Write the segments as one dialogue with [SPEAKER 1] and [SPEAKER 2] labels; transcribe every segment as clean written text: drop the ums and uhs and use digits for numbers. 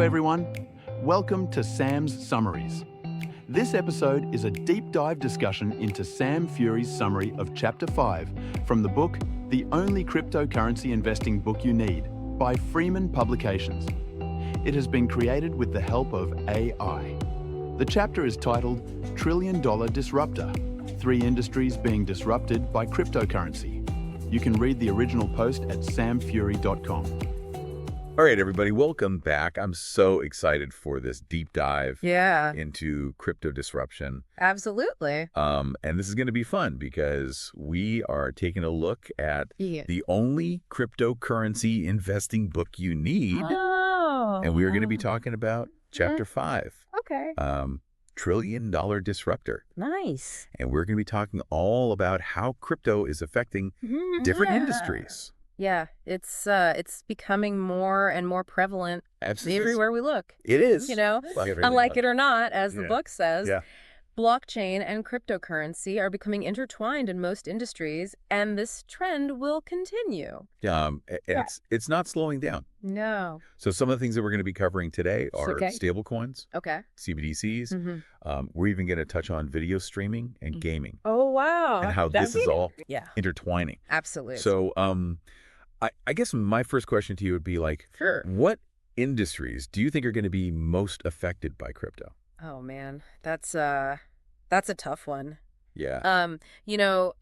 [SPEAKER 1] everyone. Welcome to Sam's Summaries. This episode is a deep dive discussion into Sam Fury's summary of Chapter 5 from the book The Only Cryptocurrency Investing Book You Need by Freeman Publications. It has been created with the help of AI. The chapter is titled $1 Trillion Disruptor, 3 Industries Being Disrupted by Cryptocurrency. You can read the original post at samfury.com.
[SPEAKER 2] All right, everybody, welcome back. I'm so excited for this deep dive into crypto disruption.
[SPEAKER 3] Absolutely.
[SPEAKER 2] And this is going to be fun because we are taking a look at the only cryptocurrency investing book you need.
[SPEAKER 3] Oh.
[SPEAKER 2] And we are going to be talking about Chapter 5.
[SPEAKER 3] Okay.
[SPEAKER 2] $1 Trillion Disruptor.
[SPEAKER 3] Nice.
[SPEAKER 2] And we're going to be talking all about how crypto is affecting different industries.
[SPEAKER 3] Yeah, it's becoming more and more prevalent everywhere we look.
[SPEAKER 2] It is.
[SPEAKER 3] You know, unlike it or not, as the book says, blockchain and cryptocurrency are becoming intertwined in most industries, and this trend will continue.
[SPEAKER 2] It's not slowing down.
[SPEAKER 3] No.
[SPEAKER 2] So some of the things that we're going to be covering today are stablecoins, CBDCs. We're even going to touch on video streaming and gaming.
[SPEAKER 3] Oh, wow.
[SPEAKER 2] And how this is all intertwining.
[SPEAKER 3] Absolutely.
[SPEAKER 2] So I guess my first question to you would be like, what industries do you think are going to be most affected by crypto?
[SPEAKER 3] Oh, man, that's a tough one.
[SPEAKER 2] Yeah.
[SPEAKER 3] You know,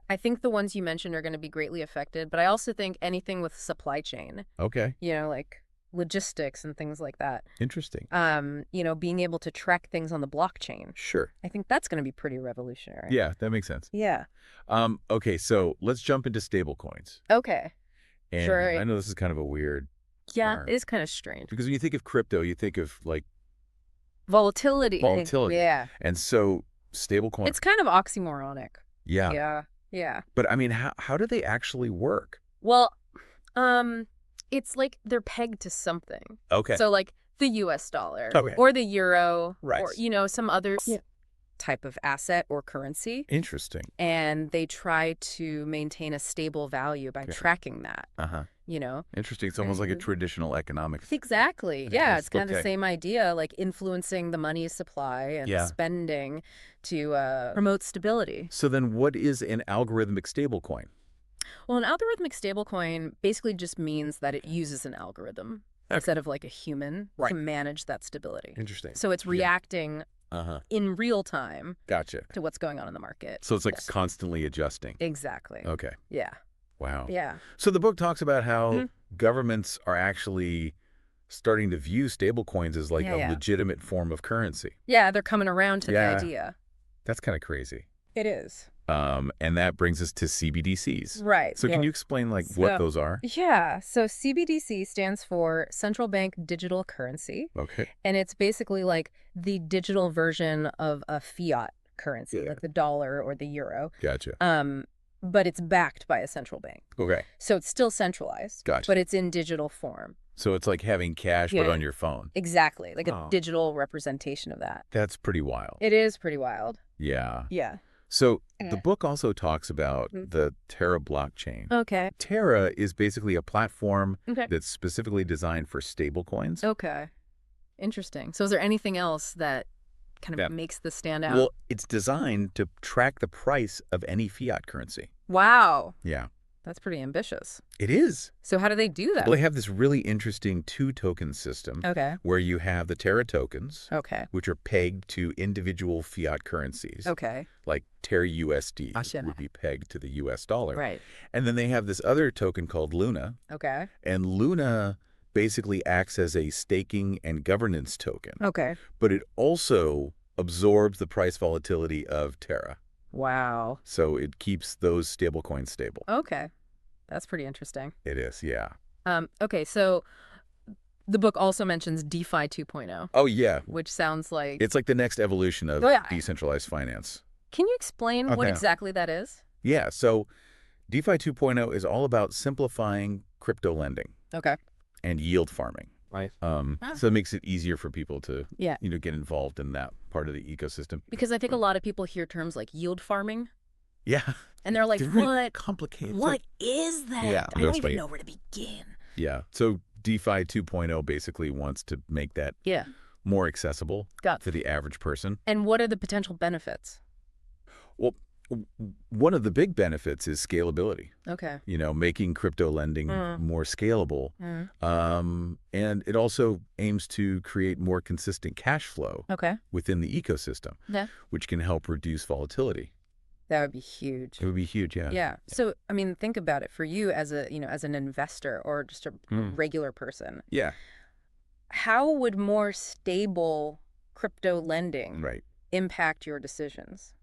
[SPEAKER 3] I think the ones you mentioned are going to be greatly affected, but I also think anything with supply chain.
[SPEAKER 2] Okay.
[SPEAKER 3] You know, like logistics and things like that.
[SPEAKER 2] Interesting.
[SPEAKER 3] You know, being able to track things on the blockchain.
[SPEAKER 2] Sure.
[SPEAKER 3] I think that's going to be pretty revolutionary.
[SPEAKER 2] Yeah, that makes sense.
[SPEAKER 3] Yeah.
[SPEAKER 2] Okay, so let's jump into stablecoins.
[SPEAKER 3] Okay.
[SPEAKER 2] And
[SPEAKER 3] sure.
[SPEAKER 2] I know this is kind of a weird
[SPEAKER 3] term. It is kind of strange.
[SPEAKER 2] Because when you think of crypto, you think of like
[SPEAKER 3] volatility.
[SPEAKER 2] Yeah. And so stablecoin.
[SPEAKER 3] It's kind of oxymoronic.
[SPEAKER 2] Yeah.
[SPEAKER 3] Yeah.
[SPEAKER 2] But I mean, how do they actually work?
[SPEAKER 3] Well, it's like they're pegged to something.
[SPEAKER 2] Okay.
[SPEAKER 3] So like the US dollar or the euro or, you know, some other type of asset or currency.
[SPEAKER 2] Interesting.
[SPEAKER 3] And they try to maintain a stable value by tracking that. You know?
[SPEAKER 2] Interesting. It's almost like a traditional economic.
[SPEAKER 3] Exactly. Yeah. It's kind of the same idea, like influencing the money supply and spending to promote stability.
[SPEAKER 2] So then what is an algorithmic stablecoin?
[SPEAKER 3] Well, an algorithmic stablecoin basically just means that it uses an algorithm instead of like a human to manage that stability.
[SPEAKER 2] Interesting.
[SPEAKER 3] So it's reacting in real time to what's going on in the market.
[SPEAKER 2] So it's like constantly adjusting.
[SPEAKER 3] Exactly.
[SPEAKER 2] Okay.
[SPEAKER 3] Yeah.
[SPEAKER 2] Wow.
[SPEAKER 3] Yeah.
[SPEAKER 2] So the book talks about how governments are actually starting to view stablecoins as like a legitimate form of currency.
[SPEAKER 3] Yeah, they're coming around to the idea.
[SPEAKER 2] That's kind of crazy.
[SPEAKER 3] It is.
[SPEAKER 2] And that brings us to CBDCs.
[SPEAKER 3] Right.
[SPEAKER 2] So can you explain like what those are?
[SPEAKER 3] Yeah. So CBDC stands for Central Bank Digital Currency.
[SPEAKER 2] Okay.
[SPEAKER 3] And it's basically like the digital version of a fiat currency, like the dollar or the euro.
[SPEAKER 2] Gotcha.
[SPEAKER 3] But it's backed by a central bank.
[SPEAKER 2] Okay.
[SPEAKER 3] So it's still centralized.
[SPEAKER 2] Gotcha.
[SPEAKER 3] But it's in digital form.
[SPEAKER 2] So it's like having cash, but on your phone.
[SPEAKER 3] Exactly. Like a digital representation of that.
[SPEAKER 2] That's pretty wild.
[SPEAKER 3] It is pretty wild.
[SPEAKER 2] Yeah.
[SPEAKER 3] Yeah.
[SPEAKER 2] So the book also talks about the Terra blockchain.
[SPEAKER 3] Okay.
[SPEAKER 2] Terra is basically a platform that's specifically designed for stablecoins.
[SPEAKER 3] Okay. Interesting. So is there anything else that kind of makes this stand out?
[SPEAKER 2] Well, it's designed to track the price of any fiat currency.
[SPEAKER 3] Wow.
[SPEAKER 2] Yeah.
[SPEAKER 3] That's pretty ambitious.
[SPEAKER 2] It is.
[SPEAKER 3] So how do they do that?
[SPEAKER 2] Well, they have this really interesting 2-token system where you have the Terra tokens, which are pegged to individual fiat currencies. Like Terra USD would be pegged to the US dollar.
[SPEAKER 3] Right.
[SPEAKER 2] And then they have this other token called Luna. And Luna basically acts as a staking and governance token. But it also absorbs the price volatility of Terra.
[SPEAKER 3] Wow.
[SPEAKER 2] So it keeps those stablecoins stable.
[SPEAKER 3] Okay. That's pretty interesting.
[SPEAKER 2] It is, yeah.
[SPEAKER 3] Okay, so the book also mentions DeFi 2.0.
[SPEAKER 2] Oh, yeah.
[SPEAKER 3] Which sounds like...
[SPEAKER 2] It's like the next evolution of decentralized finance.
[SPEAKER 3] Can you explain what exactly that is?
[SPEAKER 2] Yeah, so DeFi 2.0 is all about simplifying crypto lending. And yield farming.
[SPEAKER 4] Right.
[SPEAKER 2] So it makes it easier for people to get involved in that part of the ecosystem.
[SPEAKER 3] Because I think a lot of people hear terms like yield farming.
[SPEAKER 2] Yeah.
[SPEAKER 3] And they're like,
[SPEAKER 2] really complicated.
[SPEAKER 3] What is that?
[SPEAKER 2] Yeah,
[SPEAKER 3] I don't even know where to begin.
[SPEAKER 2] Yeah. So DeFi 2.0 basically wants to make that more accessible for the average person.
[SPEAKER 3] And what are the potential benefits?
[SPEAKER 2] Well, one of the big benefits is scalability.
[SPEAKER 3] Okay.
[SPEAKER 2] Making crypto lending more scalable. And it also aims to create more consistent cash flow within the ecosystem, which can help reduce volatility.
[SPEAKER 3] That would be huge.
[SPEAKER 2] It would be huge, yeah.
[SPEAKER 3] Yeah. So, I mean, think about it. For you as as an investor or just a regular person.
[SPEAKER 2] Yeah.
[SPEAKER 3] How would more stable crypto lending impact your decisions?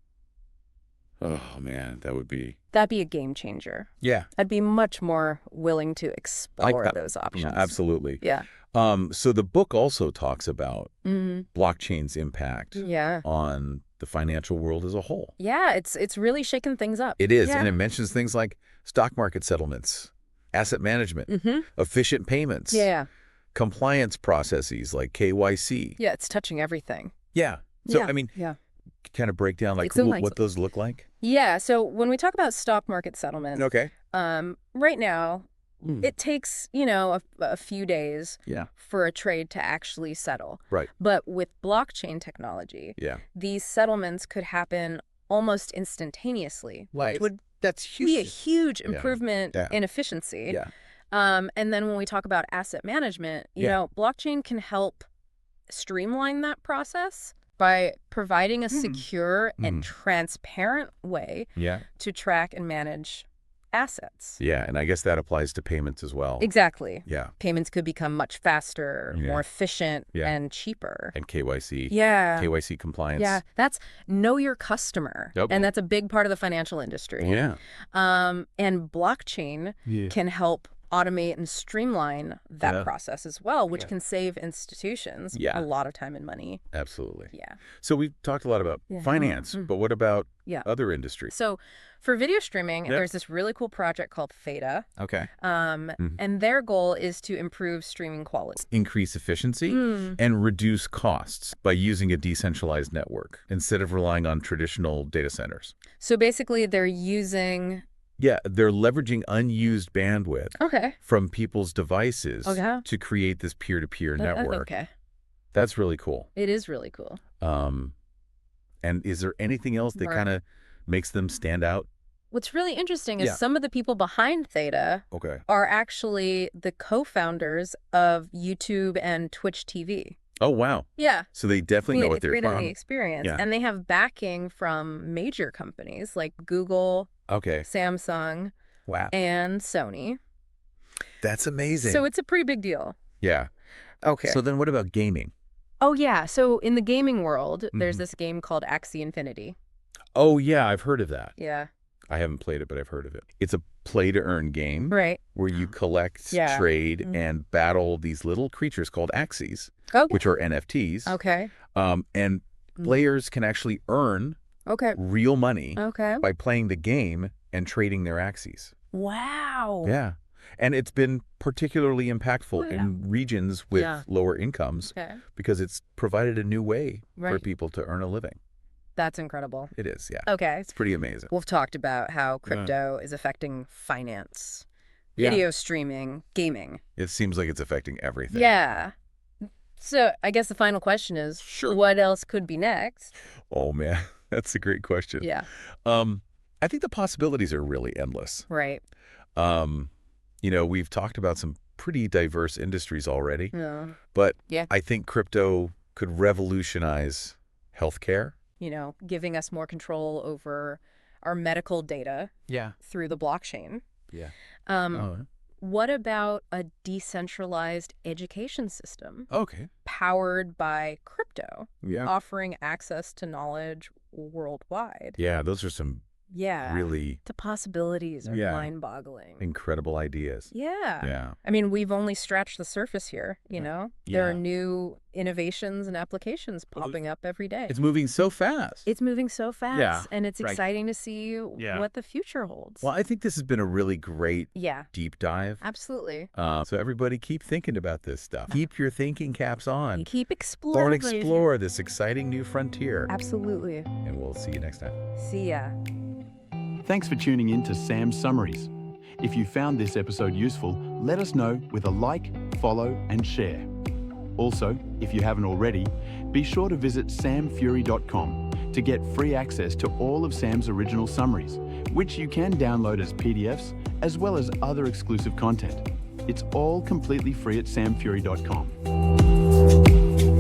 [SPEAKER 2] Oh, man, that'd be
[SPEAKER 3] a game changer.
[SPEAKER 2] Yeah.
[SPEAKER 3] I'd be much more willing to explore those options.
[SPEAKER 2] Absolutely.
[SPEAKER 3] Yeah.
[SPEAKER 2] So the book also talks about blockchain's impact on the financial world as a whole.
[SPEAKER 3] Yeah, it's really shaking things up.
[SPEAKER 2] It is, and it mentions things like stock market settlements, asset management, efficient payments, compliance processes like KYC.
[SPEAKER 3] Yeah, it's touching everything.
[SPEAKER 2] Yeah. So, I mean, kind of break down what those look like?
[SPEAKER 3] Yeah, so when we talk about stock market settlement, right now, it takes, a few days for a trade to actually settle.
[SPEAKER 2] Right.
[SPEAKER 3] But with blockchain technology, these settlements could happen almost instantaneously.
[SPEAKER 2] Right. That's huge.
[SPEAKER 3] Be a huge improvement in efficiency.
[SPEAKER 2] Yeah.
[SPEAKER 3] And then when we talk about asset management, blockchain can help streamline that process by providing a secure and transparent way to track and manage assets.
[SPEAKER 2] Yeah, and I guess that applies to payments as well.
[SPEAKER 3] Exactly.
[SPEAKER 2] Yeah.
[SPEAKER 3] Payments could become much faster, more efficient, and cheaper.
[SPEAKER 2] And KYC.
[SPEAKER 3] Yeah.
[SPEAKER 2] KYC compliance.
[SPEAKER 3] Yeah, that's know your customer. Okay. And that's a big part of the financial industry.
[SPEAKER 2] Yeah.
[SPEAKER 3] And blockchain can help automate and streamline that process as well, which can save institutions a lot of time and money.
[SPEAKER 2] Absolutely.
[SPEAKER 3] Yeah.
[SPEAKER 2] So we've talked a lot about finance, but what about other industries?
[SPEAKER 3] So for video streaming, there's this really cool project called Theta.
[SPEAKER 2] Okay.
[SPEAKER 3] And their goal is to improve streaming quality.
[SPEAKER 2] Increase efficiency and reduce costs by using a decentralized network instead of relying on traditional data centers.
[SPEAKER 3] So basically they're using...
[SPEAKER 2] Yeah, they're leveraging unused bandwidth from people's devices to create this peer-to-peer network. That's really cool.
[SPEAKER 3] It is really cool.
[SPEAKER 2] And is there anything else that kind of makes them stand out?
[SPEAKER 3] What's really interesting is some of the people behind Theta are actually the co-founders of YouTube and Twitch TV.
[SPEAKER 2] Oh, wow.
[SPEAKER 3] Yeah.
[SPEAKER 2] So they definitely know what they're from.
[SPEAKER 3] The experience. And they have backing from major companies like Google, Samsung, and Sony.
[SPEAKER 2] That's amazing.
[SPEAKER 3] So it's a pretty big deal.
[SPEAKER 2] Yeah. Okay. So then what about gaming?
[SPEAKER 3] Oh, yeah. So in the gaming world, there's this game called Axie Infinity.
[SPEAKER 2] Oh, yeah. I've heard of that.
[SPEAKER 3] Yeah.
[SPEAKER 2] I haven't played it, but I've heard of it. It's a play-to-earn game where you collect, trade, and battle these little creatures called Axies, which are NFTs.
[SPEAKER 3] Okay.
[SPEAKER 2] And players can actually earn real money by playing the game and trading their Axies.
[SPEAKER 3] Wow.
[SPEAKER 2] Yeah. And it's been particularly impactful in regions with lower incomes because it's provided a new way for people to earn a living.
[SPEAKER 3] That's incredible.
[SPEAKER 2] It is, yeah.
[SPEAKER 3] Okay.
[SPEAKER 2] It's pretty amazing.
[SPEAKER 3] We've talked about how crypto is affecting finance, video streaming, gaming.
[SPEAKER 2] It seems like it's affecting everything.
[SPEAKER 3] Yeah. So I guess the final question is, what else could be next?
[SPEAKER 2] Oh, man. That's a great question.
[SPEAKER 3] Yeah.
[SPEAKER 2] I think the possibilities are really endless.
[SPEAKER 3] Right.
[SPEAKER 2] We've talked about some pretty diverse industries already. Yeah. But I think crypto could revolutionize healthcare.
[SPEAKER 3] Giving us more control over our medical data through the blockchain.
[SPEAKER 2] Yeah.
[SPEAKER 3] What about a decentralized education system?
[SPEAKER 2] Okay.
[SPEAKER 3] Powered by crypto, offering access to knowledge worldwide.
[SPEAKER 2] Yeah, those are some really...
[SPEAKER 3] The possibilities are mind-boggling.
[SPEAKER 2] Incredible ideas.
[SPEAKER 3] Yeah.
[SPEAKER 2] Yeah.
[SPEAKER 3] I mean, we've only scratched the surface here, There are new innovations and applications popping up every day.
[SPEAKER 2] It's moving so fast.
[SPEAKER 3] And it's exciting to see what the future holds.
[SPEAKER 2] Well, I think this has been a really great deep dive.
[SPEAKER 3] Absolutely.
[SPEAKER 2] So everybody keep thinking about this stuff. Keep your thinking caps on.
[SPEAKER 3] And keep exploring.
[SPEAKER 2] Explore this exciting new frontier.
[SPEAKER 3] Absolutely.
[SPEAKER 2] And we'll see you next time.
[SPEAKER 3] See ya.
[SPEAKER 1] Thanks for tuning in to Sam's Summaries. If you found this episode useful, let us know with a like, follow, and share. Also, if you haven't already, be sure to visit samfury.com to get free access to all of Sam's original summaries, which you can download as PDFs, as well as other exclusive content. It's all completely free at samfury.com.